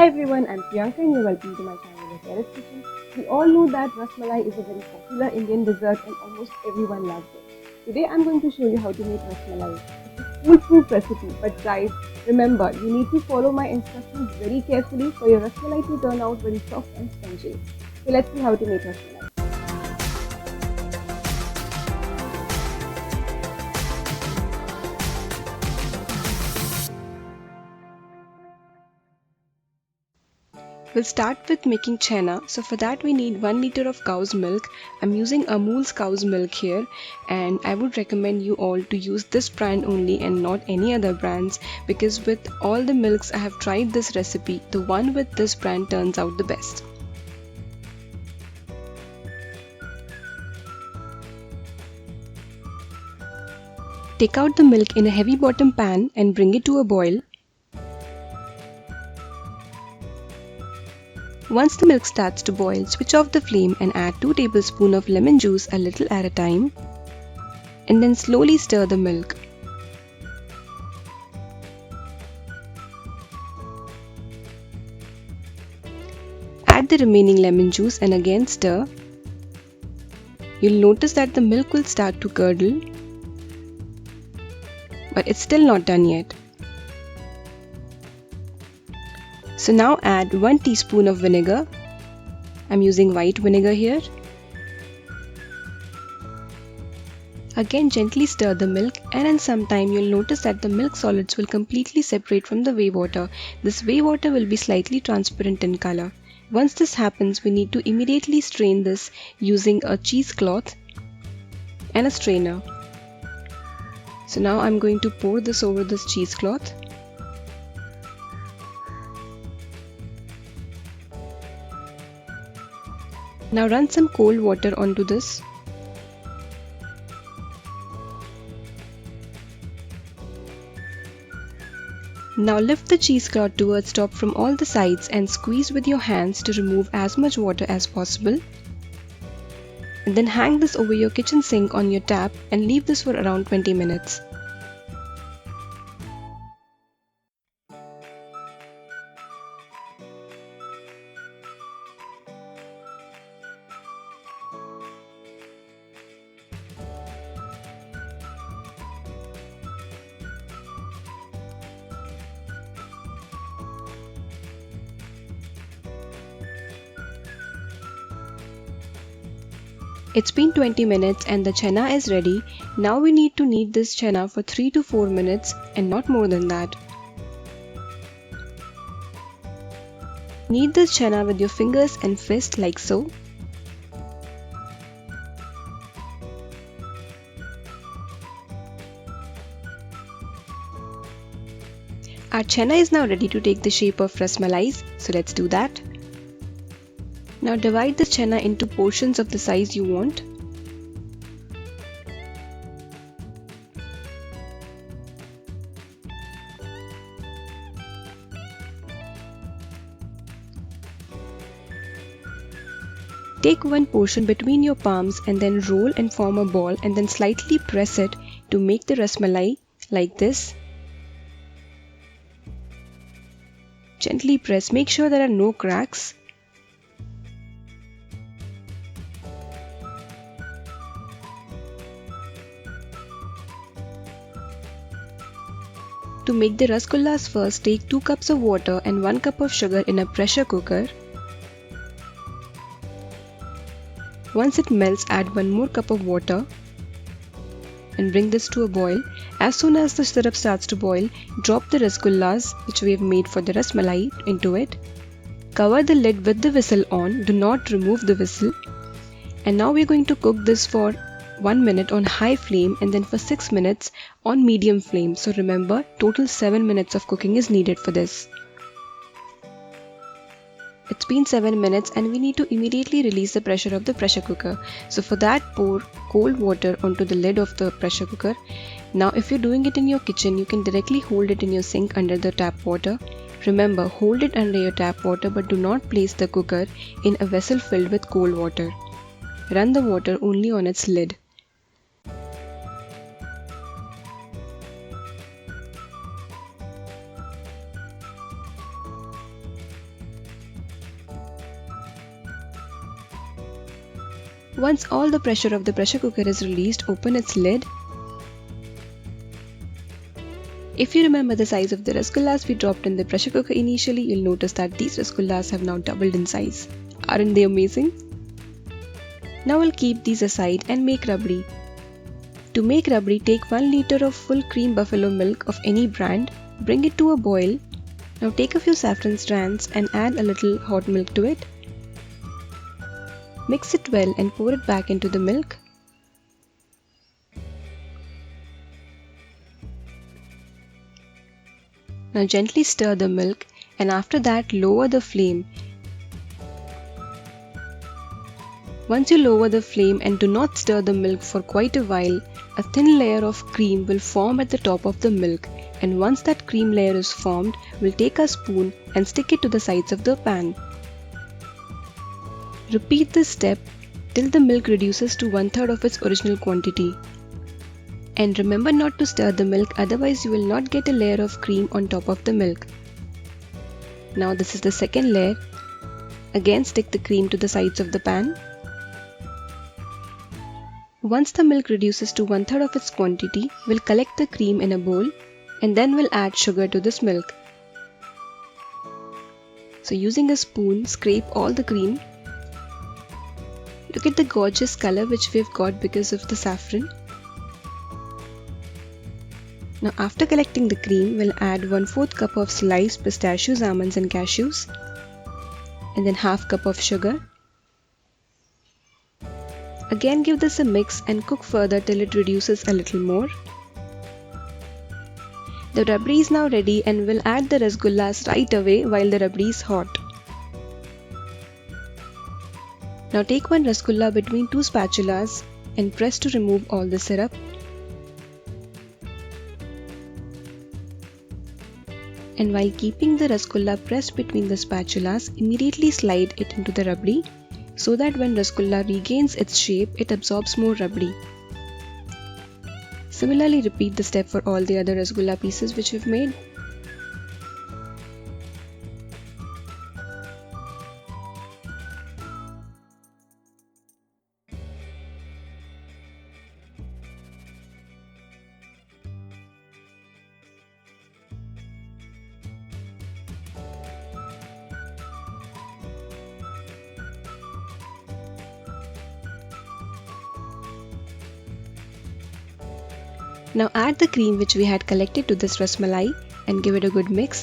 Hi everyone, I'm Priyanka and you're welcome to my channel, The Terrace Kitchen. We all know that Rasmalai is a very popular Indian dessert and almost everyone loves it. Today I'm going to show you how to make Rasmalai. It's a foolproof recipe, but guys, remember, you need to follow my instructions very carefully for your Rasmalai to turn out very soft and spongy. So let's see how to make Rasmalai. We'll start with making chena. So for that we need 1 liter of cow's milk. I'm using Amul's cow's milk here, and I would recommend you all to use this brand only and not any other brands, because with all the milks I have tried this recipe, the one with this brand turns out the best. Take out the milk in a heavy bottom pan and bring it to a boil. Once the milk starts to boil, switch off the flame and add 2 tablespoons of lemon juice a little at a time, and then slowly stir the milk. Add the remaining lemon juice and again stir. You'll notice that the milk will start to curdle, but it's still not done yet. So now add 1 teaspoon of vinegar. I'm using white vinegar here. Again gently stir the milk, and in some time you'll notice that the milk solids will completely separate from the whey water. This whey water will be slightly transparent in color. Once this happens, we need to immediately strain this using a cheesecloth and a strainer. So now I'm going to pour this over this cheesecloth. Now run some cold water onto this. Now lift the cheesecloth towards top from all the sides and squeeze with your hands to remove as much water as possible. And then hang this over your kitchen sink on your tap and leave this for around 20 minutes. It's been 20 minutes and the chena is ready. Now we need to knead this chena for 3 to 4 minutes and not more than that. Knead this chena with your fingers and fist like so. Our chena is now ready to take the shape of rasmalais, so let's do that. Now divide the chena into portions of the size you want. Take one portion between your palms and then roll and form a ball, and then slightly press it to make the rasmalai like this. Gently press, make sure there are no cracks. To make the rasgullas, first take 2 cups of water and 1 cup of sugar in a pressure cooker. Once it melts, add 1 more cup of water and bring this to a boil. As soon as the syrup starts to boil, drop the rasgullas which we have made for the rasmalai into it. Cover the lid with the whistle on, do not remove the whistle. And now we are going to cook this for 1 minute on high flame and then for 6 minutes on medium flame. So remember, total 7 minutes of cooking is needed for this. It's been 7 minutes and we need to immediately release the pressure of the pressure cooker. So for that, pour cold water onto the lid of the pressure cooker. Now if you're doing it in your kitchen, you can directly hold it in your sink under the tap water. Remember, hold it under your tap water, but do not place the cooker in a vessel filled with cold water. Run the water only on its lid. Once all the pressure of the pressure cooker is released, open its lid. If you remember the size of the rasgullas we dropped in the pressure cooker initially, you'll notice that these rasgullas have now doubled in size. Aren't they amazing? Now we'll keep these aside and make rabdi. To make rabdi, take 1 liter of full cream buffalo milk of any brand, bring it to a boil. Now take a few saffron strands and add a little hot milk to it. Mix it well and pour it back into the milk. Now gently stir the milk and after that lower the flame. Once you lower the flame and do not stir the milk for quite a while, a thin layer of cream will form at the top of the milk, and once that cream layer is formed, we'll take a spoon and stick it to the sides of the pan. Repeat this step till the milk reduces to 1/3 of its original quantity. And remember not to stir the milk, otherwise you will not get a layer of cream on top of the milk. Now this is the second layer. Again stick the cream to the sides of the pan. Once the milk reduces to 1/3 of its quantity, we'll collect the cream in a bowl and then we'll add sugar to this milk. So using a spoon, scrape all the cream. Look at the gorgeous color which we've got because of the saffron. Now after collecting the cream, we'll add 1/4 cup of sliced pistachios, almonds and cashews, and then ½ cup of sugar. Again give this a mix and cook further till it reduces a little more. The rabdi is now ready and we'll add the rasgullas right away while the rabdi is hot. Now take one rasgulla between 2 spatulas and press to remove all the syrup. And while keeping the rasgulla pressed between the spatulas, immediately slide it into the rabdi so that when rasgulla regains its shape, it absorbs more rabdi. Similarly, repeat the step for all the other rasgulla pieces which we've made. Now add the cream which we had collected to this rasmalai and give it a good mix.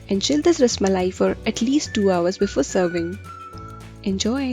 And chill this rasmalai for at least 2 hours before serving. Enjoy!